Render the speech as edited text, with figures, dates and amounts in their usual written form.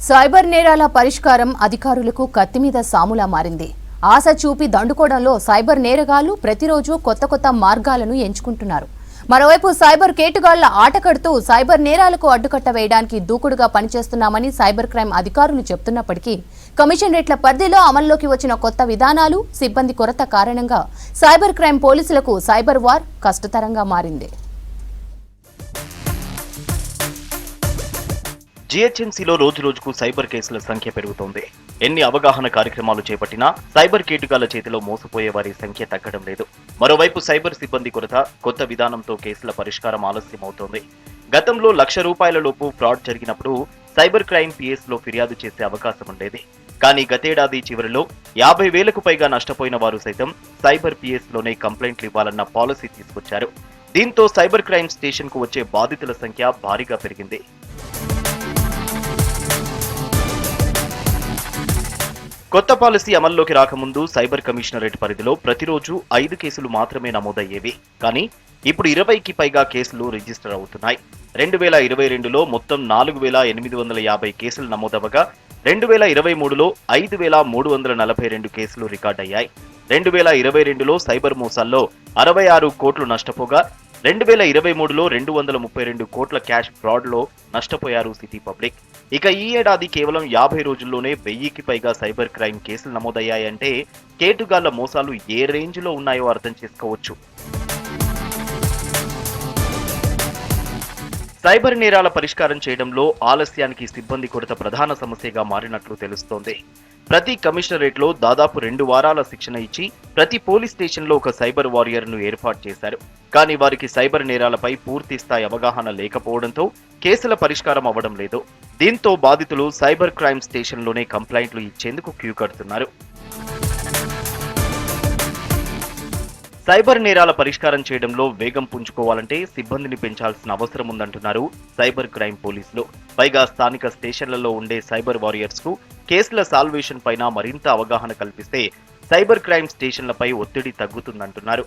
Cyber నేరాల పరిష్కారం అధికారులకు కత్తిమీద సాములా మారింది. ఆశ చూపి దండుకోవడంలో సైబర్ నేరగాళ్లు ప్రతిరోజు కొత్త మార్గాలను ఎంచుకుంటున్నారు. మరోవైపు సైబర్ కేటుగాళ్ల ఆట కడుతూ సైబర్ నేరాలకు అడ్డుకట్ట వేయడానికి దూకుడుగా పనిచేస్తున్నామని సైబర్ క్రైమ్ అధికారులు చెబుతున్నప్పటికీ కమిషనరేట్ల పరిధిలో అమల్లోకి వచ్చిన కొత్త విధానాలు, సిబ్బంది కొరత కారణంగా సైబర్ క్రైమ్ పోలీసులకు సైబర్ వార్ కష్టతరంగా మారింది. జీహెచ్ఎంసీలో రోజుకు సైబర్ కేసుల సంఖ్య పెరుగుతోంది. ఎన్ని అవగాహన కార్యక్రమాలు చేపట్టినా సైబర్ కేటుగాళ్ల చేతిలో మోసపోయే వారి సంఖ్య తగ్గడం లేదు. మరోవైపు సైబర్ సిబ్బంది కొరత, కొత్త విధానంతో కేసుల పరిష్కారం ఆలస్యమవుతోంది. గతంలో ₹1,00,000 లోపు ఫ్రాడ్ జరిగినప్పుడు సైబర్ క్రైమ్ పిఎస్ లో ఫిర్యాదు చేసే అవకాశం ఉండేది. కానీ గతేడాది చివరిలో 50,000కు పైగా నష్టపోయిన వారు సైతం సైబర్ పిఎస్ లోనే కంప్లైంట్లు ఇవ్వాలన్న పాలసీ తీసుకొచ్చారు. దీంతో సైబర్ క్రైమ్ స్టేషన్ కు వచ్చే బాధితుల సంఖ్య భారీగా పెరిగింది. కొత్త పాలసీ అమల్లోకి రాకముందు సైబర్ కమిషనరేట్ పరిధిలో ప్రతిరోజు 5 కేసులు మాత్రమే నమోదయ్యేవి. కానీ ఇప్పుడు 20కి పైగా కేసులు రిజిస్టర్ అవుతున్నాయి. 2022లో మొత్తం 4,850 కేసులు నమోదవగా 2023లో 5,342 కేసులు రికార్డయ్యాయి. 2022లో సైబర్ మోసాల్లో 66 కోట్లు నష్టపోగా 2023లో 232 కోట్ల క్యాష్ ఫ్రాడ్ లో నష్టపోయారు సిటీ పబ్లిక్. ఇక ఈ ఏడాది కేవలం 50 రోజుల్లోనే 1000కి పైగా సైబర్ క్రైమ్ కేసులు నమోదయ్యాయంటే కేటుగాళ్ల మోసాలు ఏ రేంజ్ లో ఉన్నాయో అర్థం చేసుకోవచ్చు. సైబర్ నేరాల పరిష్కారం చేయడంలో ఆలస్యానికి సిబ్బంది కొరత ప్రధాన సమస్యగా మారినట్లు తెలుస్తోంది. ప్రతి కమిషనరేట్ లో దాదాపు 2 వారాల శిక్షణ ఇచ్చి ప్రతి పోలీస్ స్టేషన్ లో ఒక సైబర్ వారియర్ ను ఏర్పాటు చేశారు. కానీ వారికి సైబర్ నేరాలపై పూర్తి స్థాయి అవగాహన లేకపోవడంతో కేసుల పరిష్కారం అవ్వడం లేదు. దీంతో బాధితులు సైబర్ క్రైమ్ స్టేషన్ లోనే కంప్లైంట్లు ఇచ్చేందుకు క్యూ కడుతున్నారు. సైబర్ నేరాల పరిష్కారం చేయడంలో వేగం పుంజుకోవాలంటే సిబ్బందిని పెంచాల్సిన అవసరం ఉందంటున్నారు సైబర్ క్రైమ్ పోలీసులు. పైగా స్థానిక స్టేషన్లలో ఉండే సైబర్ వారియర్స్ కు కేసుల సాల్వేషన్ పైన మరింత అవగాహన కల్పిస్తే సైబర్ క్రైమ్ స్టేషన్లపై ఒత్తిడి తగ్గుతుందంటున్నారు.